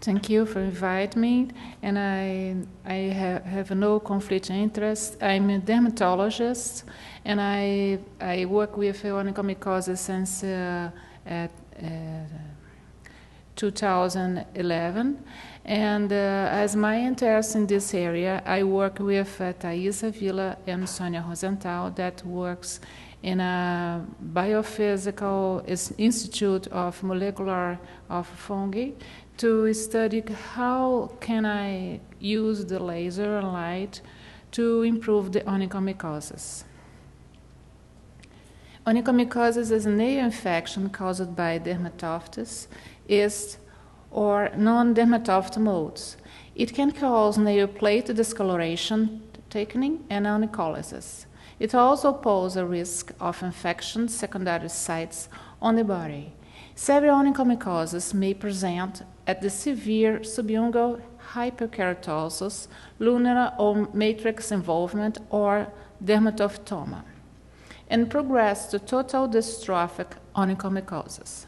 Thank you for inviting me, and I have no conflict of interest. I'm a dermatologist, and I work with onychomycosis since 2011. And as my interest in this area, I work with Thaisa Villa and Sonia Rosenthal that works in a biophysical institute of molecular of fungi to study how can I use the laser and light to improve the onychomycosis. Onychomycosis is a nail infection caused by dermatophytes, yeast, or non-dermatophyte molds. It can cause nail plate discoloration, thickening, and onycholysis. It also poses a risk of infection secondary sites on the body. Several onychomycoses may present at the severe subungual hyperkeratosis, lunar or matrix involvement, or dermatophytoma, and progress to total dystrophic onychomycosis.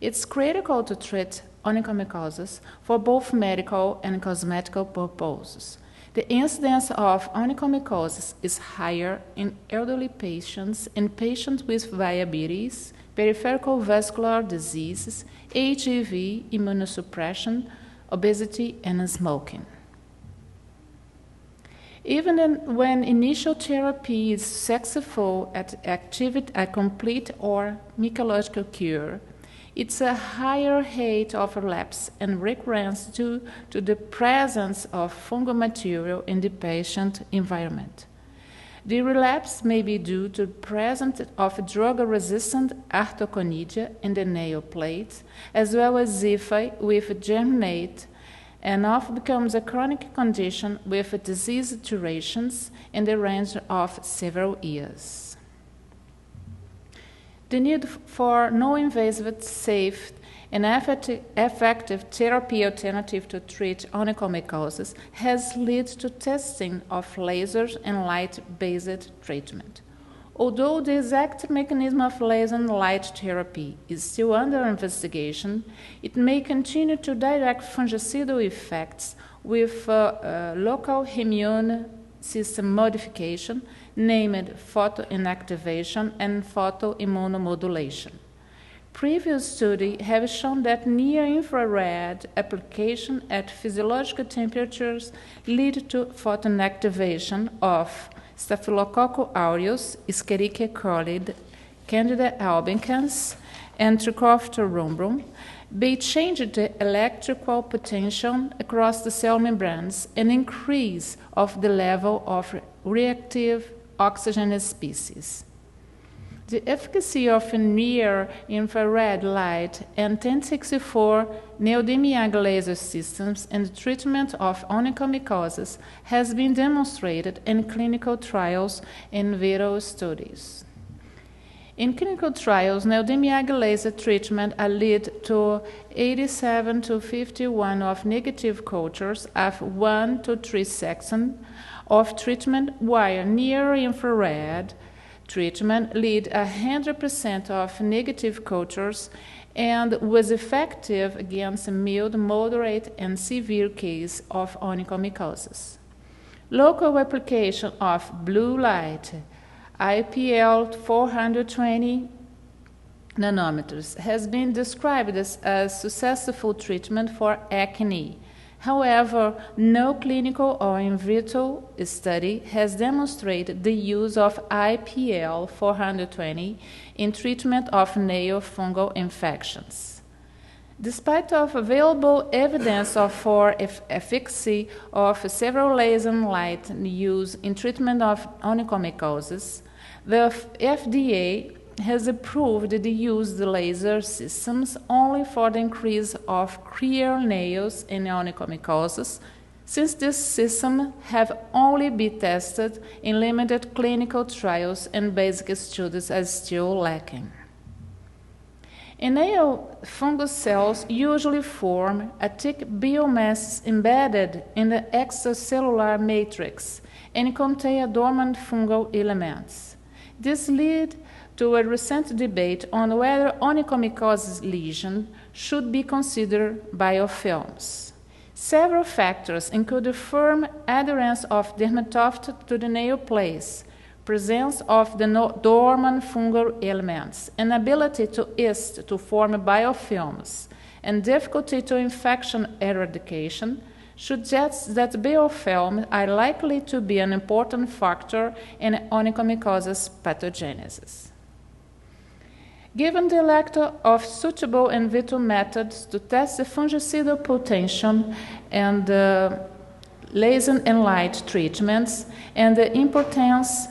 It's critical to treat onychomycosis for both medical and cosmetic purposes. The incidence of onychomycosis is higher in elderly patients and patients with diabetes, peripheral vascular diseases, HIV, immunosuppression, obesity, and smoking. Even when initial therapy is successful at a complete or mycological cure, it's a higher rate of relapse and recurrence due to the presence of fungal material in the patient environment. The relapse may be due to the presence of drug-resistant arthoconidia in the nail plates, as well as zyphi with germinate, and often becomes a chronic condition with disease durations in the range of several years. The need for no-invasive, safe, and effective therapy alternative to treat onychomycosis has led to testing of lasers and light-based treatment. Although the exact mechanism of laser and light therapy is still under investigation, it may continue to direct fungicidal effects with local immune system modification, named photoinactivation and photoimmunomodulation. Previous studies have shown that near-infrared application at physiological temperatures lead to photoinactivation of Staphylococcus aureus, Escherichia coli, Candida albicans, and Trichophthora rhombium, they change the electrical potential across the cell membranes and increase of the level of reactive oxygen species. The efficacy of near-infrared light and 1064 neodymium laser systems in the treatment of onychomycosis has been demonstrated in clinical trials in vitro studies. In clinical trials, neodymium laser treatment led to 87 to 51 of negative cultures of 1 to 3 seconds of treatment, while near-infrared treatment led 100% of negative cultures and was effective against mild, moderate, and severe cases of onychomycosis. Local application of blue light, IPL 420 nanometers, has been described as a successful treatment for acne. However, no clinical or in vitro study has demonstrated the use of IPL 420 in treatment of nail fungal infections. Despite of available evidence for efficacy of several laser light use in treatment of onychomycosis, the FDA has approved the use of laser systems only for the increase of clear nails in onychomycosis, since this system have only been tested in limited clinical trials and basic studies are still lacking. Nail fungus cells usually form a thick biomass embedded in the extracellular matrix and contain dormant fungal elements. This leads to a recent debate on whether onychomycosis lesion should be considered biofilms. Several factors include the firm adherence of dermatophyte to the nail place, presence of the dormant fungal elements, and ability to yeast to form biofilms, and difficulty to infection eradication, suggests that biofilms are likely to be an important factor in onychomycosis pathogenesis. Given the lack of suitable in vitro methods to test the fungicidal potential and laser and light treatments, and the importance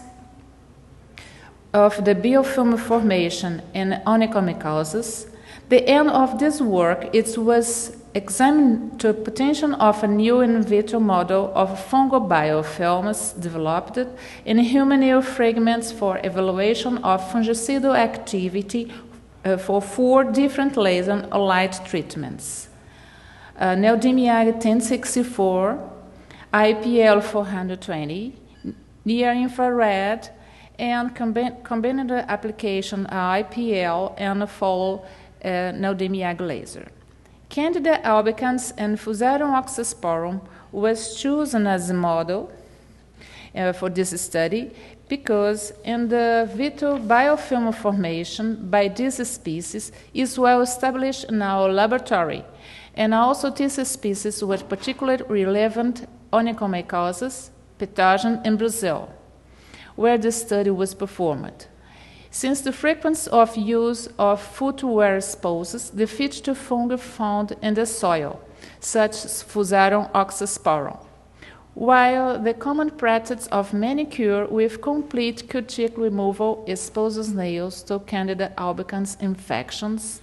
of the biofilm formation in onychomycosis, the aim of this work was examine the potential of a new in vitro model of fungal biofilms developed in human nail fragments for evaluation of fungicidal activity for 4 different laser and light treatments: neodymium 1064, IPL 420, near-infrared, and combined application IPL and follow neodymium laser. Candida albicans and Fusarium oxysporum was chosen as a model for this study because in the vitro biofilm formation by this species is well established in our laboratory, and also this species with particularly relevant onychomycosis pathogen in Brazil, where the study was performed. Since the frequency of use of footwear exposes the phytophthora fungi found in the soil, such as Fusarium oxysporum, while the common practice of manicure with complete cuticle removal exposes nails to Candida albicans infections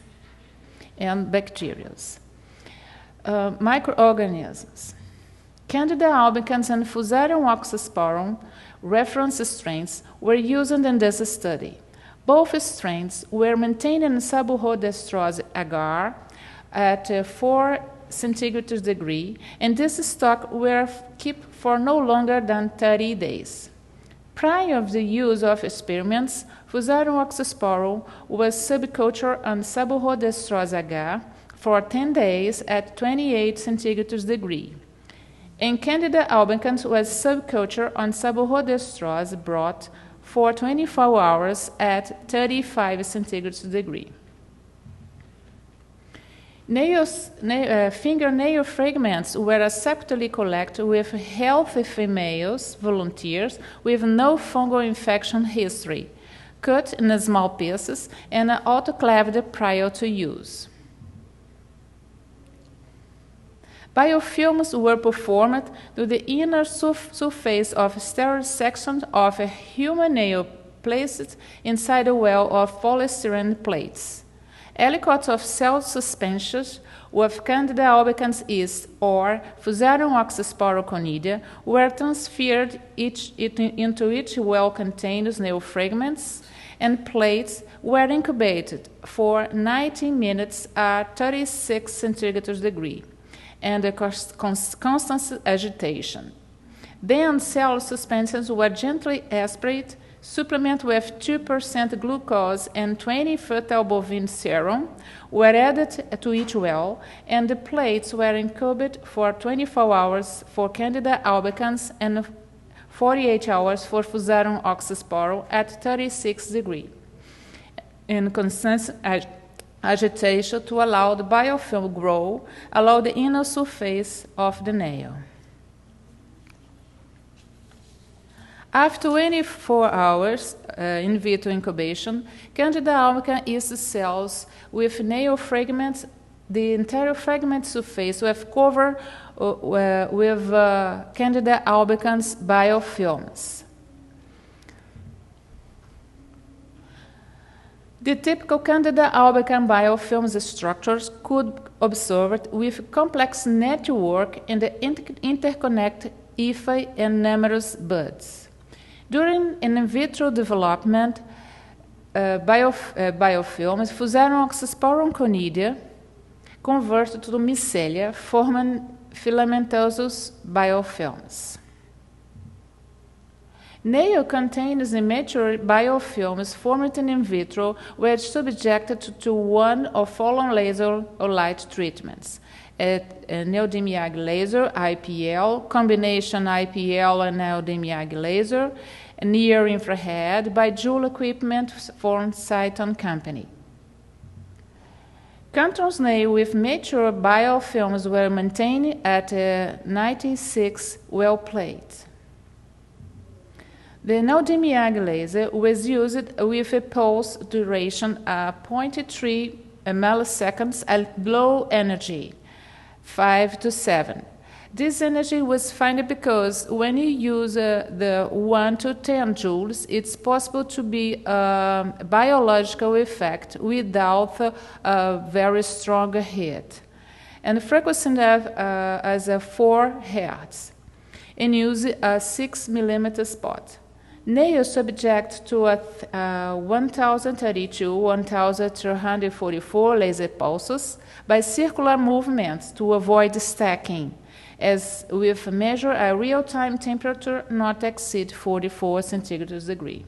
and bacteria. Microorganisms. Candida albicans and Fusarium oxysporum reference strains were used in this study. Both strains were maintained in Sabuhodestrose agar at 4 centigrade degree, and this stock were kept for no longer than 30 days. Prior to the use of experiments, Fusarium oxysporum was subcultured on Sabuhodestrose agar for 10 days at 28 centigrade degree, and Candida albicans was subcultured on Sabuhodestrose broth for 24 hours at 35 centigrade degree. Fingernail fragments were acceptably collected with healthy females volunteers with no fungal infection history, cut in small pieces and autoclaved prior to use. Biofilms were performed to the inner surface of sterile section of a human nail placed inside a well of polystyrene plates. Aliquots of cell suspensions with Candida albicans yeast or Fusarium oxysporum conidia were transferred into each well-contained nail fragments, and plates were incubated for 90 minutes at 36 centigrade degree and a constant agitation. Then cell suspensions were gently aspirated, supplement with 2% glucose and 20 fetal bovine serum were added to each well, and the plates were incubated for 24 hours for Candida albicans and 48 hours for Fusarium oxysporum at 36 degrees, in constant agitation to allow the biofilm grow, allow the inner surface of the nail. After 24 hours in vitro incubation, Candida albicans yeast cells with nail fragments, the entire fragment surface was covered with Candida albicans biofilms. The typical Candida albicans biofilms structures could be observed with complex network in the interconnected hyphae and numerous buds. During in vitro development, biofilms, Fusarium oxysporum conidia converted to mycelia, forming filamentous biofilms. Nail contains immature biofilms formed in vitro which subjected to one or following laser or light treatments. A neodymium laser, IPL, combination IPL and neodymium laser, near infrared by Joule equipment from Cyton Company. Control nail with mature biofilms were maintained at 96 well plate. The neodymium laser was used with a pulse duration of 0.3 milliseconds at low energy, 5 to 7. This energy was found because when you use the 1 to 10 joules, it's possible to be a biological effect without a very strong hit. And the frequency as a 4 Hz, and use a 6 millimeter spot. Nail subject to a 1032, 1344 laser pulses by circular movements to avoid stacking, as with measure a real-time temperature not exceed 44 centigrade degree.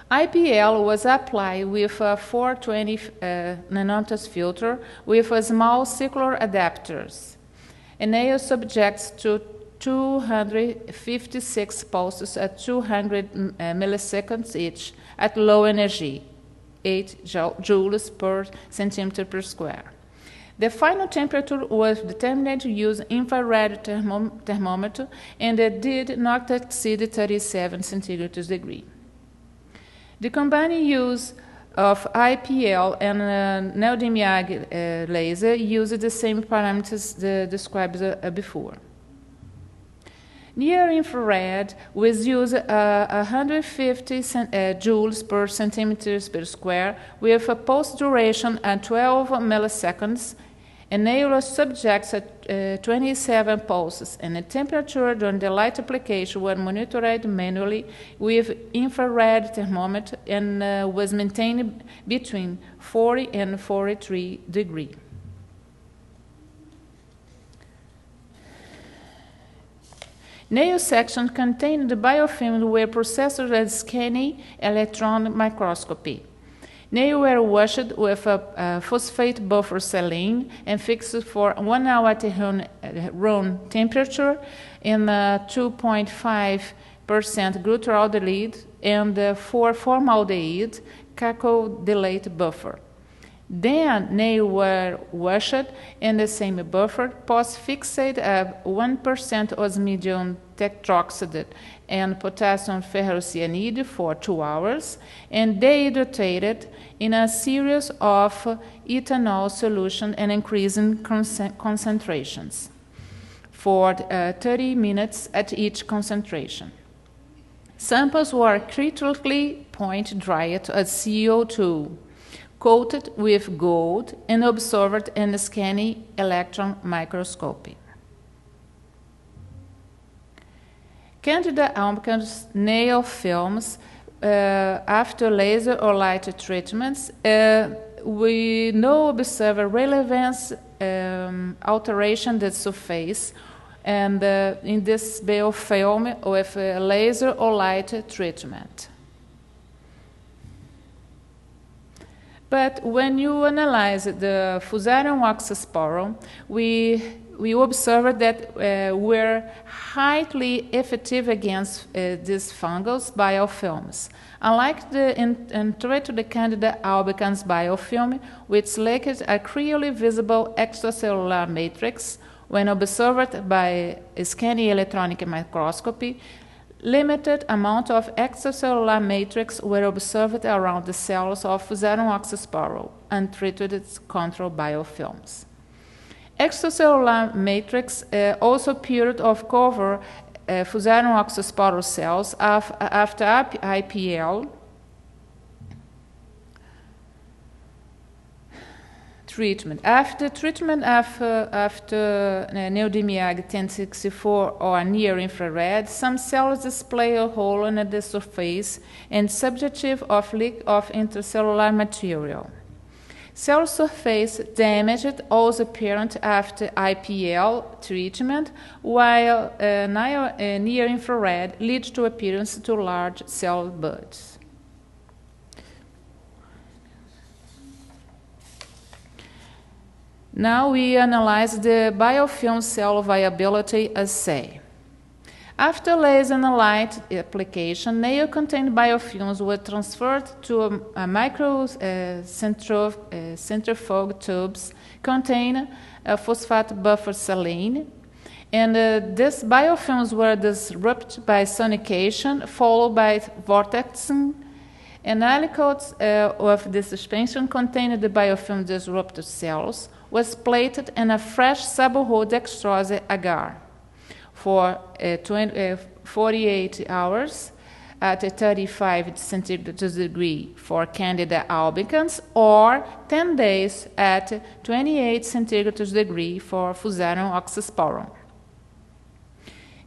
IPL was applied with a 420 nanometers filter with a small circular adapters. A nail subjects to 256 pulses at 200 milliseconds each at low energy, 8 joules per centimeter per square. The final temperature was determined to use infrared thermometer and it did not exceed 37 centigrade degree. The combined use of IPL and neodymium laser used the same parameters described before. Near infrared was used 150 joules per centimeter per square with a pulse duration at 12 milliseconds. And nail subjects at 27 pulses, and the temperature during the light application was monitored manually with infrared thermometer and was maintained between 40 and 43 degrees. Nail section contained the biofilms were processed at scanning electron microscopy. Nails were washed with a phosphate buffer saline and fixed for 1 hour at room temperature in 2.5% glutaraldehyde and 4 formaldehyde cacoylate buffer. Then nails were washed in the same buffer, post-fixed at 1% osmium tetroxide and potassium ferrocyanide for 2 hours, and dehydrated in a series of ethanol solution and increasing concentrations for 30 minutes at each concentration. Samples were critically point dried at CO2, coated with gold, and observed in the scanning electron microscopy. Candida albicans nail films after laser or light treatments, we now observe a relevant alteration the surface and in this biofilm with a laser or light treatment. But when you analyze the Fusarium oxysporum, we observed that were highly effective against these fungal biofilms. Unlike the untreated Candida albicans biofilm, which lacked a clearly visible extracellular matrix when observed by scanning electron microscopy, limited amount of extracellular matrix were observed around the cells of Fusarium oxysporum, untreated control biofilms. Extracellular matrix also appeared to cover Fusarium oxysporum cells after IPL treatment. After treatment after neodymium 1064 or near infrared, some cells display a hole in the surface and subjective of leak of intracellular material. Cell surface damaged also apparent after IPL treatment, while near-infrared leads to appearance to large cell buds. Now we analyze the biofilm cell viability assay. After laser and light application, nail-contained biofilms were transferred to a micro centrifuge tubes containing phosphate buffer saline, and these biofilms were disrupted by sonication, followed by vortexing. An aliquot of the suspension containing the biofilm disrupted cells was plated in a fresh subwhole dextrose agar for 48 hours at 35 centigrade degree for Candida albicans, or 10 days at 28 centigrade degree for Fusarium oxysporum.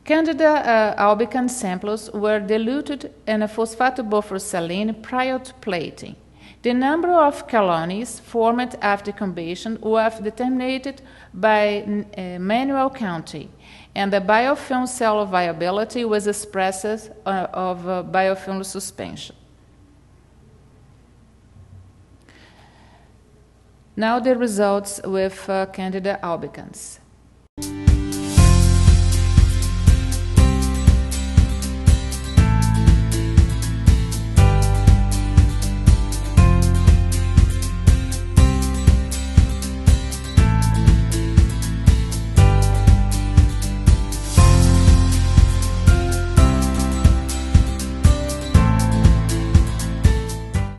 Candida albicans samples were diluted in a phosphate buffer saline prior to plating. The number of colonies formed after combustion was determined by manual counting, and the biofilm cell viability was expressed of biofilm suspension. Now the results with Candida albicans.